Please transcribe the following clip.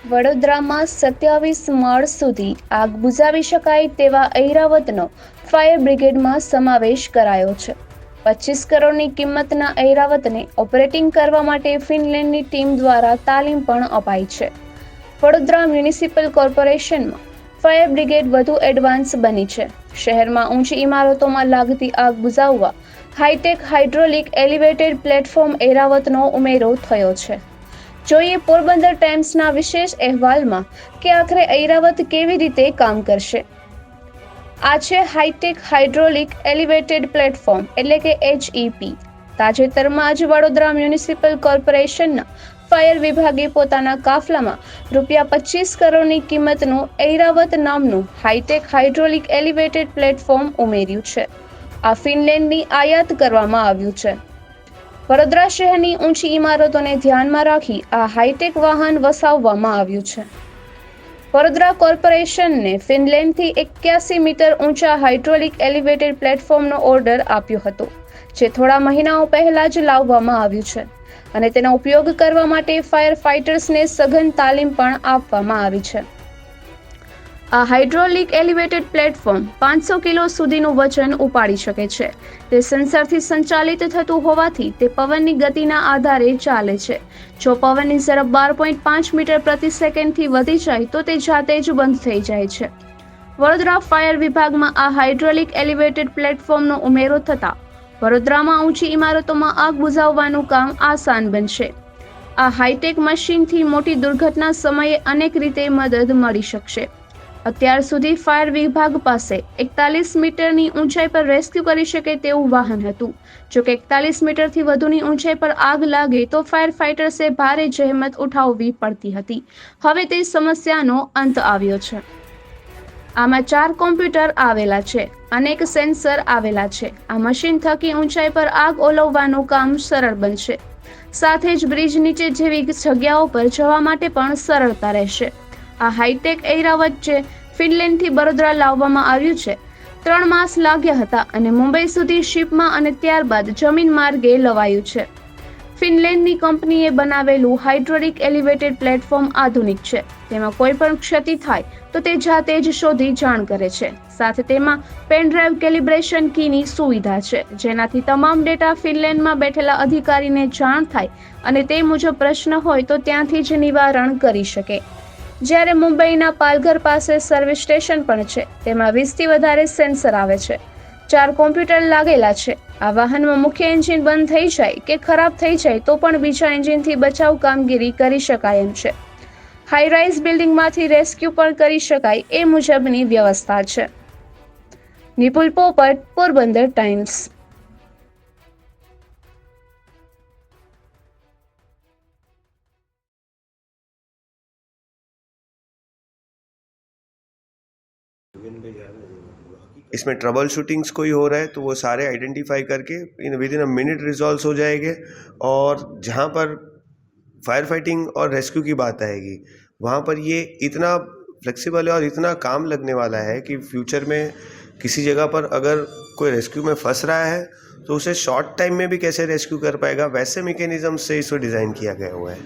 વડોદરામાં 27 માળ સુધી આગ બુઝાવી શકાય તેવા ઐરાવતનો ફાયર બ્રિગેડમાં સમાવેશ કરાયો છે. 25 કરોડની કિંમતના ઐરાવતને ઓપરેટિંગ કરવા માટે ફિનલેન્ડની ટીમ દ્વારા તાલીમ પણ અપાઈ છે. વડોદરા મ્યુનિસિપલ કોર્પોરેશનમાં ફાયર બ્રિગેડ વધુ એડવાન્સ બની છે. શહેરમાં ઊંચી ઇમારતોમાં લાગતી આગ બુઝાવવા હાઈટેક હાઇડ્રોલિક એલિવેટેડ પ્લેટફોર્મ ઐરાવતનો ઉમેરો થયો છે. જોઈએ પોરબંદર ટાઈમ્સના વિશેષ અહેવાલમાં કે આખરે ઐરાવત કેવી રીતે કામ કરશે. આ છે હાઈટેક હાઇડ્રોલિક એલિવેટેડ પ્લેટફોર્મ એટલે કે HEP. તાજેતરમાં જ વડોદરા મ્યુનિસિપલ કોર્પોરેશનના ફાયર વિભાગે પોતાના કાફલામાં ₹25 કરોડની કિંમતનું ઐરાવત નામનું હાઈટેક હાઇડ્રોલિક એલિવેટેડ પ્લેટફોર્મ ઉમેર્યું છે. આ ફિનલેન્ડની આયાત કરવામાં આવ્યું છે. વડોદરા શહેરની ઊંચી ઇમારતોને ધ્યાનમાં રાખી આ હાઈટેક વાહન વસાવવામાં આવ્યું છે. વડોદરા કોર્પોરેશનને ફિનલેન્ડથી 81 મીટર ઊંચા હાઇડ્રોલિક એલિવેટેડ પ્લેટફોર્મનો ઓર્ડર આપ્યો હતો, જે થોડા મહિનાઓ પહેલા જ લાવવામાં આવ્યું છે અને તેનો ઉપયોગ કરવા માટે ફાયર ફાઇટર્સને સઘન તાલીમ પણ આપવામાં આવી છે. આ હાઇડ્રોલિક એલિવેટેડ પ્લેટફોર્મ 500 કિલો સુધીનું વજન ઉપાડી શકે છે. તે સેન્સરથી સંચાલિત થતું હોવાથી તે પવનની ગતિના આધારે ચાલે છે. જો પવનની ઝડપ 12.5 મીટર પ્રતિ સેકન્ડથી વધી જાય તો તે જાતે જ બંધ થઈ જાય છે. વડોદરા ફાયર વિભાગમાં આ હાઇડ્રોલિક એલિવેટેડ પ્લેટફોર્મનો ઉમેરો થતાં વડોદરામાં ઊંચી ઇમારતોમાં આગ બુઝાવવાનું કામ આસાન બનશે. આ હાઈટેક મશીનથી મોટી દુર્ઘટના સમયે અનેક રીતે મદદ મળી શકશે. અત્યાર સુધી ફાયર વિભાગ પાસે 41 મીટરની ઊંચાઈ પર રેસ્ક્યુ કરી શકે તેવું વાહન હતું. જો કે 41 મીટરથી વધુની ઊંચાઈ પર આગ લાગે તો ફાયર ફાઇટર્સે ભારે જહેમત ઉઠાવવી પડતી હતી. હવે તે સમસ્યાનો અંત આવ્યો છે. આમાં 4 કોમ્પ્યુટર આવેલા છે, અનેક સેન્સર આવેલા છે. આ મશીન થકી ઊંચાઈ પર આગ ઓલવવાનું કામ સરળ બનશે. સાથે જ બ્રિજ નીચે જેવી જગ્યાઓ પર જવા માટે પણ સરળતા રહેશે. આ હાઈટેક ઐરાવત જે ફિનલેન્ડથી વડોદરા લાવવામાં આવ્યું છે, 3 માસ લાગ્યા હતા અને મુંબઈ સુધી શિપમાં અને ત્યારબાદ જમીન માર્ગે લવાયું છે. ફિનલેન્ડની કંપનીએ બનાવેલું હાઇડ્રોલિક એલિવેટેડ પ્લેટફોર્મ આધુનિક છે. તેમાં કોઈ પણ ક્ષતિ થાય તો તે જાતે જ શોધી જાણ કરે છે. સાથે તેમાં પેનડ્રાઈવ કેલિબ્રેશન કીની સુવિધા છે, જેનાથી તમામ ડેટા ફિનલેન્ડમાં બેઠેલા અધિકારીને જાણ થાય અને તે મુજબ પ્રશ્ન હોય તો ત્યાંથી જ નિવારણ કરી શકે. જ્યારે મુંબઈના પાલઘર પાસે સર્વિસ સ્ટેશન પણ છે, તેમાં 20થી વધારે સેન્સર આવે છે. 4 કોમ્પ્યુટર લાગેલા છે. આ વાહનમાં મુખ્ય એન્જિન બંધ થઈ જાય કે ખરાબ થઈ જાય તો પણ બીજા એન્જિનથી બચાવ કામગીરી કરી શકાય એમ છે. હાઈરાઇઝ બિલ્ડિંગમાંથી રેસ્ક્યુ પણ કરી શકાય એ મુજબની વ્યવસ્થા છે. નિપુલ પોપટ, પોરબંદર ટાઈમ્સ. इसमें ट्रबल शूटिंग्स कोई हो रहा है तो वो सारे आइडेंटिफाई करके with in a minute resolve हो जाएंगे और जहाँ पर फायर फाइटिंग और रेस्क्यू की बात आएगी वहाँ पर ये इतना फ्लेक्सिबल है और इतना काम लगने वाला है कि फ्यूचर में किसी जगह पर अगर कोई रेस्क्यू में फंस रहा है तो उसे शॉर्ट टाइम में भी कैसे रेस्क्यू कर पाएगा, वैसे मैकेनिज्म से इसको डिज़ाइन किया गया हुआ है.